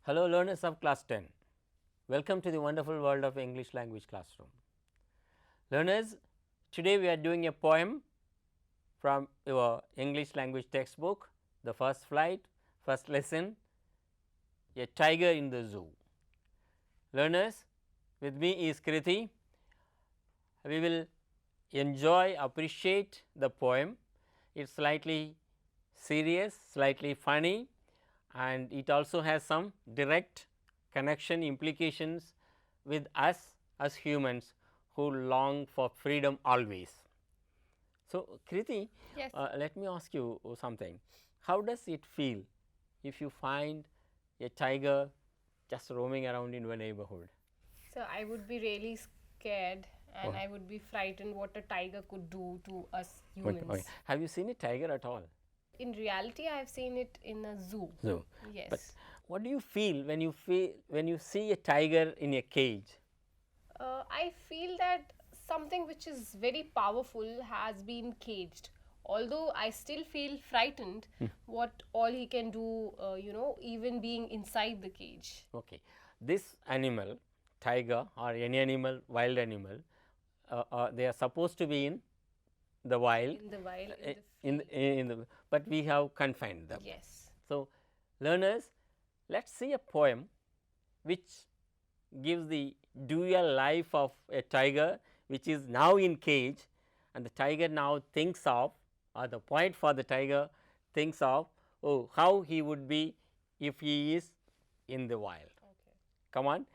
Hello learners of class 10, welcome to the wonderful world of English language classroom. Learners, today we are doing a poem from your English language textbook, the first flight, first lesson, A Tiger in the Zoo. Learners, with me is Kriti. We will enjoy, appreciate the poem. It is slightly serious, slightly funny, and it also has some direct connection implications with us as humans who long for freedom always. So, Kriti, Yes. let me ask you something. How does it feel if you find a tiger just roaming around in your neighborhood? So I would be really scared and Oh. I would be frightened what a tiger could do to us Okay, okay. humans. Have you seen a tiger at all? In reality, I have seen it in a zoo. No. But Yes. what do you feel when you see a tiger in a cage? I feel that something which is very powerful has been caged. Although I still feel frightened, what all he can do, even being inside the cage. Okay. This animal, tiger or any animal, wild animal, they are supposed to be in the wild, In the wild, uh, in the free. in the, but we have confined them. Yes. So, learners, let us see a poem which gives the dual life of a tiger which is now in cage, and the tiger now thinks of, or the point for the tiger thinks of, oh, how he would be if he is in the wild. Okay. Come on.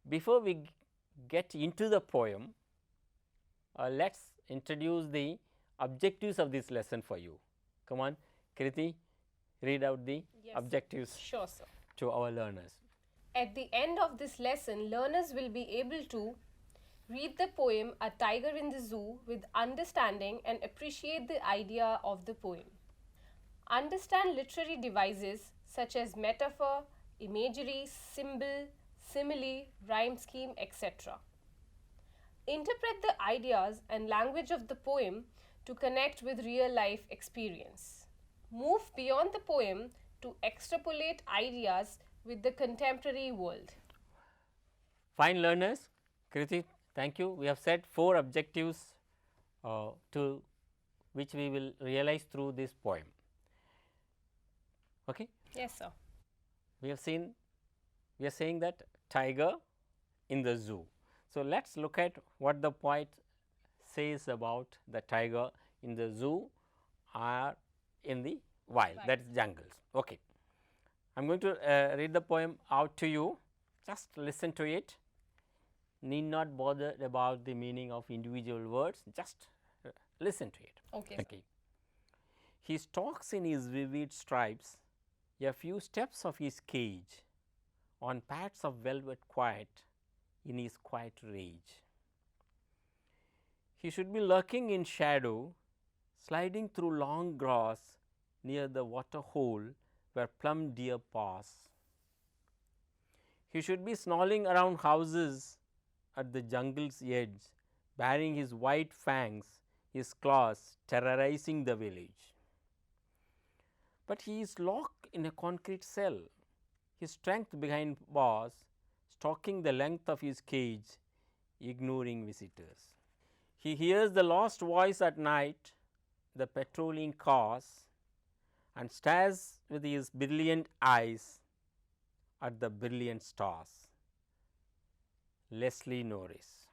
Before we get into the poem, let us introduce the objectives of this lesson for you. Come on, Kriti, read out the Yes, sir. objectives Sure, sir. to our learners. At the end of this lesson, learners will be able to read the poem A Tiger in the Zoo with understanding and appreciate the idea of the poem. Understand literary devices such as metaphor, imagery, symbol, simile, rhyme scheme, etc. Interpret the ideas and language of the poem to connect with real life experience. Move beyond the poem to extrapolate ideas with the contemporary world. Fine learners, Kriti, thank you. We have set 4 objectives to which we will realize through this poem. Okay? Yes, sir. We have seen, we are saying that tiger in the zoo. So, let us look at what the poet says about the tiger in the zoo or in the wild, that is jungles. Okay. I am going to read the poem out to you, just listen to it, need not bother about the meaning of individual words, just listen to it. Okay. Okay. He stalks in his vivid stripes, a few steps of his cage, on pads of velvet quiet, in his quiet rage. He should be lurking in shadow, sliding through long grass near the water hole where plump deer pass. He should be snarling around houses at the jungle's edge, baring his white fangs, his claws terrorizing the village. But he is locked in a concrete cell, his strength behind bars, stalking the length of his cage, ignoring visitors. He hears the lost voice at night, the patrolling cars, and stares with his brilliant eyes at the brilliant stars. Leslie Norris.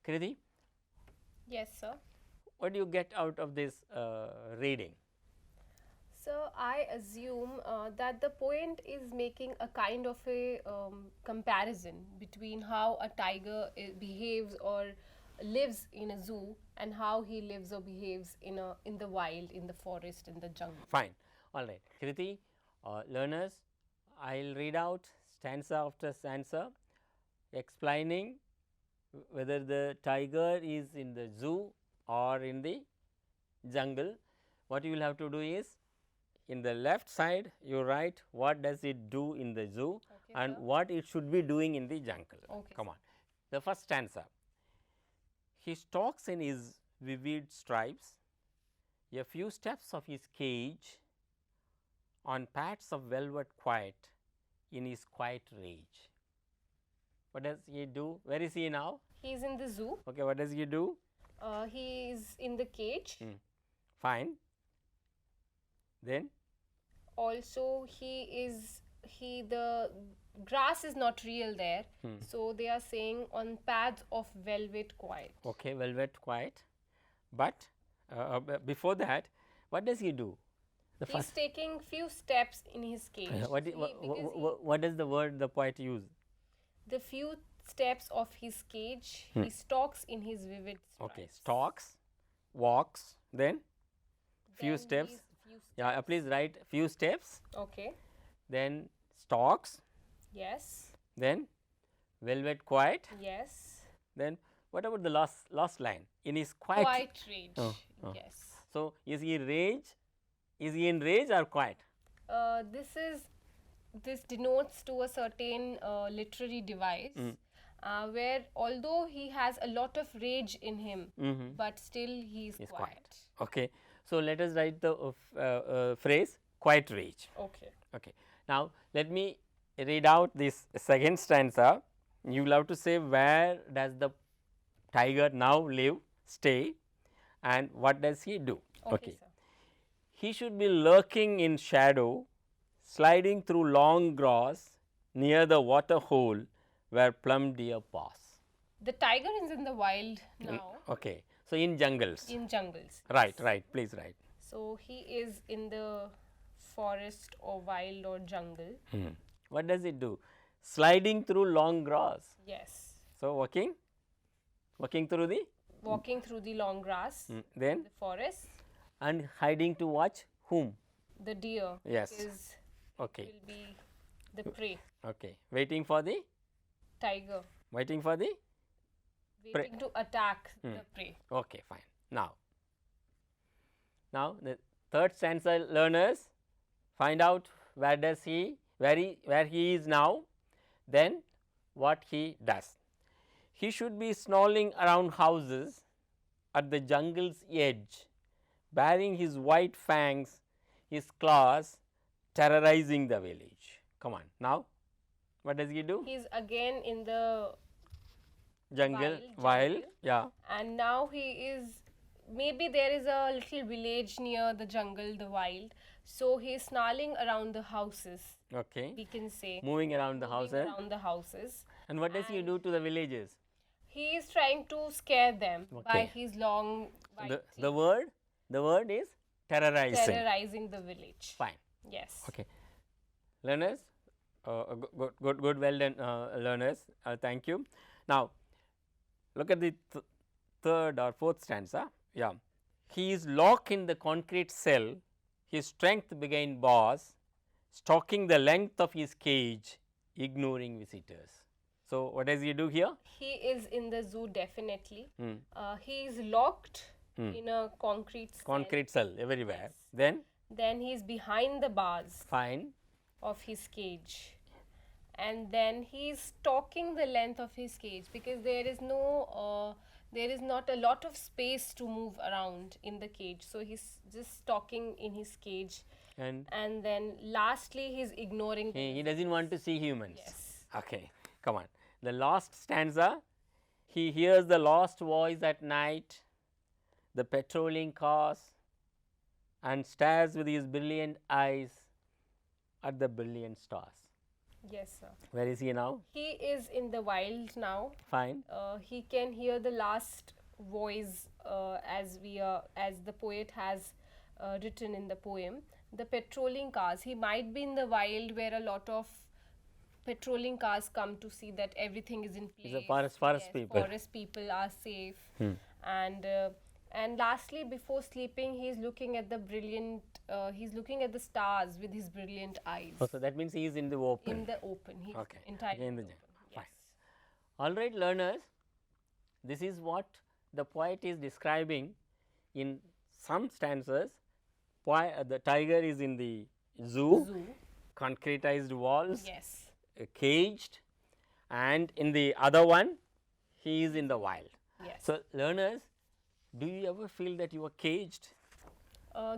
Kriti, Yes, sir. what do you get out of this reading? So I assume that the poet is making a kind of a comparison between how a tiger behaves or lives in a zoo and how he lives or behaves in the wild, in the forest, in the jungle. Fine. All right. Kriti, learners, I will read out stanza after stanza explaining whether the tiger is in the zoo or in the jungle. What you will have to do is, in the left side you write what does it do in the zoo and sir. what it should be doing in the jungle. Okay, Come on. The first stanza. He stalks in his vivid stripes, a few steps of his cage, on pads of velvet quiet in his quiet rage. What does he do? Where is he now? He is in the zoo. Okay, what does he do? He is in the cage. Fine. Then? Also, the grass is not real there. So they are saying on pads of velvet quiet. Okay, velvet quiet. But before that, what does he do? He's taking few steps in his cage. What does the word the poet use? The few steps of his cage, he stalks in his vivid stripes. Okay, stalks, walks, then few Then steps. these few Yeah, please write few steps. Okay. Then stalks. Yes. Then velvet quiet. Yes. Then what about the last line? In his quiet. Quiet rage. Yes. So is he rage? Is he in rage or quiet? This denotes to a certain literary device where although he has a lot of rage in him, but still he is quiet. Okay. So let us write the phrase quiet rage. Okay. Okay. Now let me read out this second stanza. You will have to say where does the tiger now live, stay, and what does he do? Okay. Sir. He should be lurking in shadow, sliding through long grass near the water hole where plum deer pass. The tiger is in the wild now. Okay. So in jungles. In jungles. Right. Please write. So he is in the forest or wild or jungle. What does it do? Sliding through long grass. Yes. So walking through the long grass. Then the forest. And hiding to watch whom? The deer. Yes. Okay. Will be the prey. Okay. Waiting for the tiger. Waiting for the Waiting to attack the prey. Okay, fine. Now the third stanza, learners, find out where he is now, then what he does. He should be snarling around houses at the jungle's edge, baring his white fangs, his claws, terrorizing the village. Come on, now what does he do? He is again in the jungle. Yeah. And now he is, maybe there is a little village near the jungle, the wild. So he is snarling around the houses. Okay. We can say. Moving around the houses. And what does he do to the villagers? He is trying to scare them by his long white teeth. The word is terrorizing. Terrorizing the village. Fine. Yes. Okay. Learners, good, well done, learners. Thank you. Now, look at the third or fourth stanza. Yeah. He is locked in the concrete cell, his strength began bars, stalking the length of his cage, ignoring visitors. So, what does he do here? He is in the zoo definitely. He is locked in a concrete cell. Concrete cell everywhere. Yes. Then he is behind the bars. Fine. Of his cage. And then he is stalking the length of his cage because there is not a lot of space to move around in the cage. So he's just stalking in his cage. And then lastly he is ignoring. He doesn't want to see humans. Yes. Okay, come on. The last stanza, he hears the lost voice at night, the patrolling cars, and stares with his brilliant eyes at the brilliant stars. Yes, sir. Where is he now? He is in the wild now. Fine. He can hear the last voice as the poet has written in the poem. The patrolling cars. He might be in the wild where a lot of patrolling cars come to see that everything is in place. The forest people. Forest people are safe. And lastly, before sleeping, he is looking at the stars with his brilliant eyes. Oh, so that means he is in the open. In the open. He okay. Entirely in the open. Fine. All right, learners. This is what the poet is describing in some stanzas. The tiger is in the zoo. Concretized walls. Yes. Caged, and in the other one, he is in the wild. Yes. So, learners, do you ever feel that you are caged?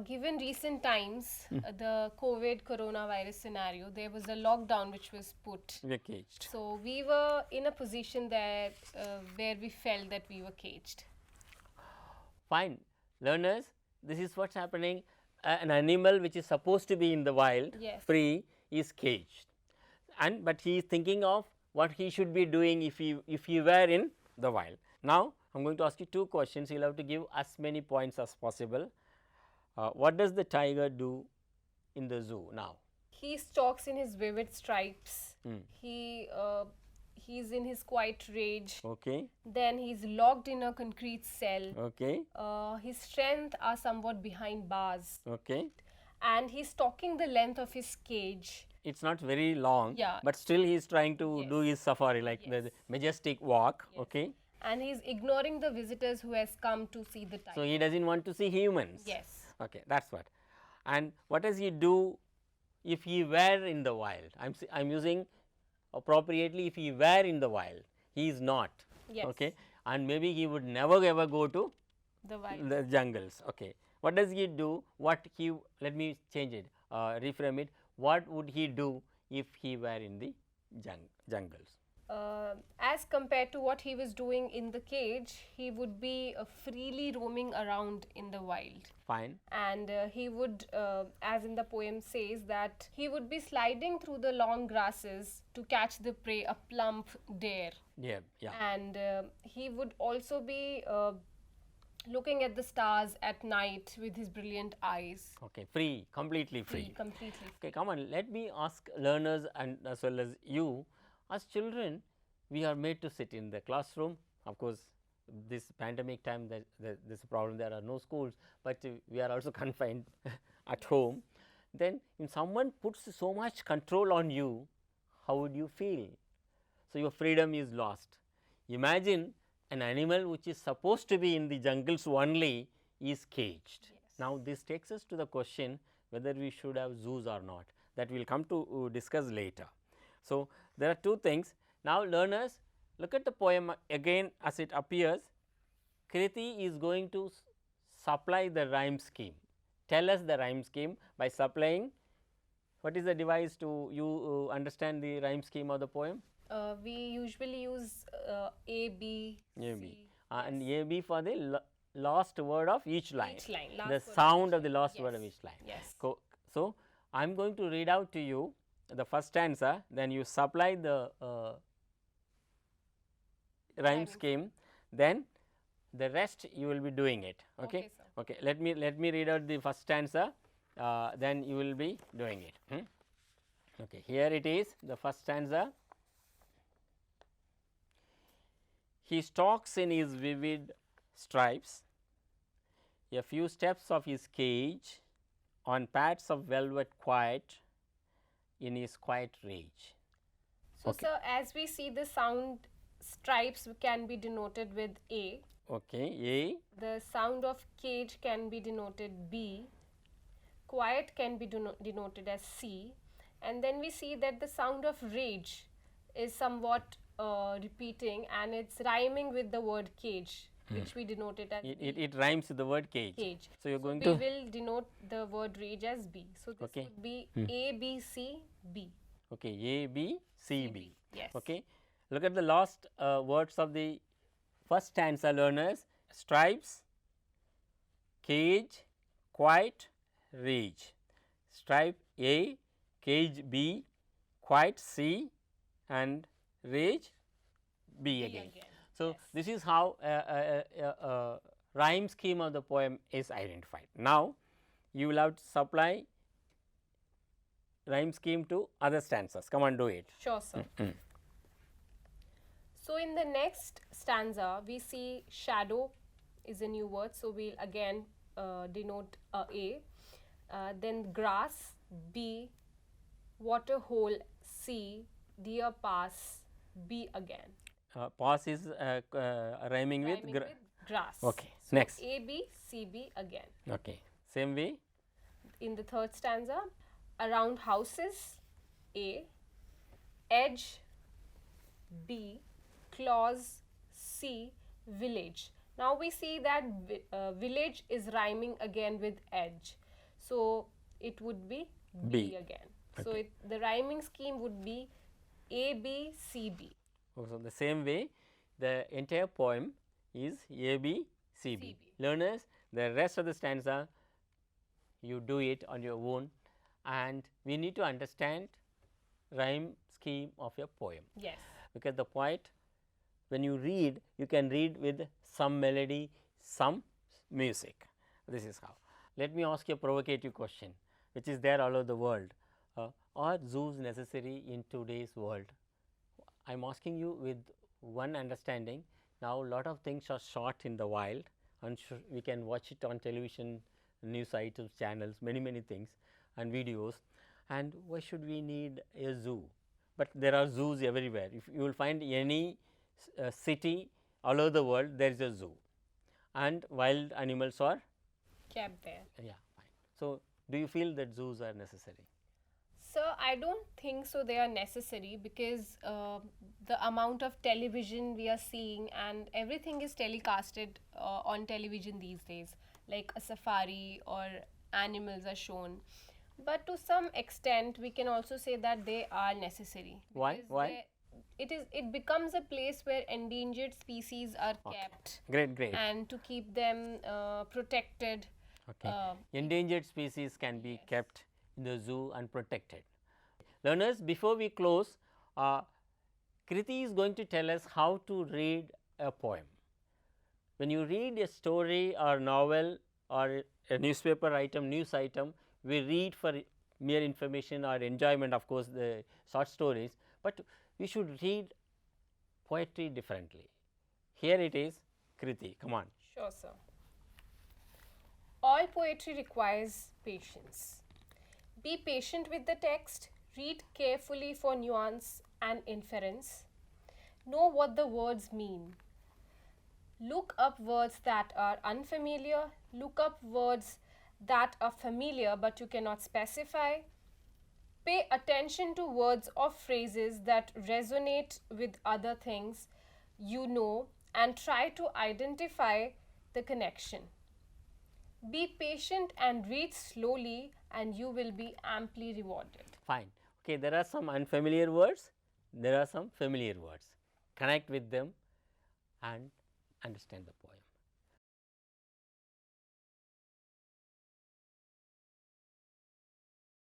Given recent times, the COVID coronavirus scenario, there was a lockdown which was put. We are caged. So we were in a position that where we felt that we were caged. Fine. Learners, this is what's happening. An animal which is supposed to be in the wild, Yes. free, is caged. And but he is thinking of what he should be doing if he were in the wild. Now, I am going to ask you two questions. You will have to give as many points as possible. What does the tiger do in the zoo now? He stalks in his vivid stripes. He's in his quiet rage. Okay. Then he's locked in a concrete cell. Okay. His strength are somewhat behind bars. Okay. And he's stalking the length of his cage. It's not very long, Yeah. but still he is trying to Yes. do his safari, like Yes. the majestic walk. Yes. Okay. And he's ignoring the visitors who has come to see the tiger. So he doesn't want to see humans. Yes. Okay, that's what. And what does he do if he were in the wild? I'm using appropriately if he were in the wild. He is not. Yes. Okay. And maybe he would never ever go to The wild. the jungles. Okay. What does he do? Let me change it, reframe it. What would he do if he were in the jungles? As compared to what he was doing in the cage, he would be freely roaming around in the wild. Fine. And he would, as in the poem says, that he would be sliding through the long grasses to catch the prey, a plump deer. Yeah. Yeah. And he would also be looking at the stars at night with his brilliant eyes. Okay. Free. Completely free. Completely. Okay. Come on. Let me ask learners and as well as you. As children, we are made to sit in the classroom. Of course, this pandemic time, there's a problem. There are no schools, but we are also confined at home. Then, if someone puts so much control on you, how would you feel? So, your freedom is lost. Imagine an animal which is supposed to be in the jungles only is caged. Yes. Now, this takes us to the question whether we should have zoos or not. That we will come to discuss later. So, there are two things. Now, learners, look at the poem again as it appears. Kriti is going to supply the rhyme scheme. Tell us the rhyme scheme by supplying. What is the device to you understand the rhyme scheme of the poem? We usually use A, B, A, B. C. And A, B for the last word of each line. Each line, last The word of sound each of the line. last Yes. word of each line. Yes. So, I am going to read out to you the first stanza, then you supply the rhyme scheme, then the rest you will be doing it. Okay. sir. Okay. Let me read out the first stanza, then you will be doing it. Okay. Here it is, the first stanza. He stalks in his vivid stripes, a few steps of his cage, on pads of velvet quiet, in his quiet rage. So, Okay. sir, as we see, the sound stripes can be denoted with A. Okay. The sound of cage can be denoted B. Quiet can be denoted as C. And then we see that the sound of rage is somewhat repeating, and it's rhyming with the word cage, which we denoted as B. It rhymes with the word cage. Cage. So, you are going We to. will denote the word rage as B. So, this Okay. would be A, B, C, B. Okay. A, B, C, B. Yes. Okay. Look at the last words of the first stanza, learners. Stripes, cage, quiet, rage. Stripe A, cage B, quiet C, and rage B again. So, this is how rhyme scheme of the poem is identified. Now, you will have to supply rhyme scheme to other stanzas. Come on, do it. Sure, sir. So, in the next stanza, we see shadow is a new word. So, we will again denote A. Then grass, B. Water hole, C. Deer pass, B again. Pass is rhyming with Rhyming with grass. Okay. So, Next. A, B, C, B again. Okay. Same way. In the third stanza, around houses, A. Edge, B. Clause, C. Village. Now we see that village is rhyming again with edge. So it would be B B. again. So Okay. the rhyming scheme would be A, B, C, B. So, the same way the entire poem is A, B, C, B. C, B. Learners, the rest of the stanza you do it on your own, and we need to understand rhyme scheme of your poem. Yes. Because the poet, when you read, you can read with some melody, some music. This is how. Let me ask you a provocative question, which is there all over the world. Are zoos necessary in today's world? I am asking you with one understanding. Now, lot of things are shot in the wild, and we can watch it on television, news items, channels, many things and videos. And why should we need a zoo? But there are zoos everywhere. If you will find any city all over the world, there is a zoo, and wild animals are Kept there. yeah, fine. So, do you feel that zoos are necessary? So I don't think so they are necessary, because the amount of television we are seeing, and everything is telecasted on television these days, like a safari or animals are shown. But to some extent we can also say that they are necessary. Why? Because Why? it becomes a place where endangered species are kept, Great. and to keep them protected. Okay. Endangered species can be kept in the zoo and protected. Learners, before we close, Kriti is going to tell us how to read a poem. When you read a story or novel or a newspaper item, news item, we read for mere information or enjoyment, of course, the short stories, but we should read poetry differently. Here it is, Kriti, come on. Sure, sir. All poetry requires patience. Be patient with the text, read carefully for nuance and inference. Know what the words mean. Look up words that are unfamiliar, look up words that are familiar but you cannot specify. Pay attention to words or phrases that resonate with other things you know, and try to identify the connection. Be patient and read slowly, and you will be amply rewarded. Fine. Okay, there are some unfamiliar words, there are some familiar words. Connect with them and understand the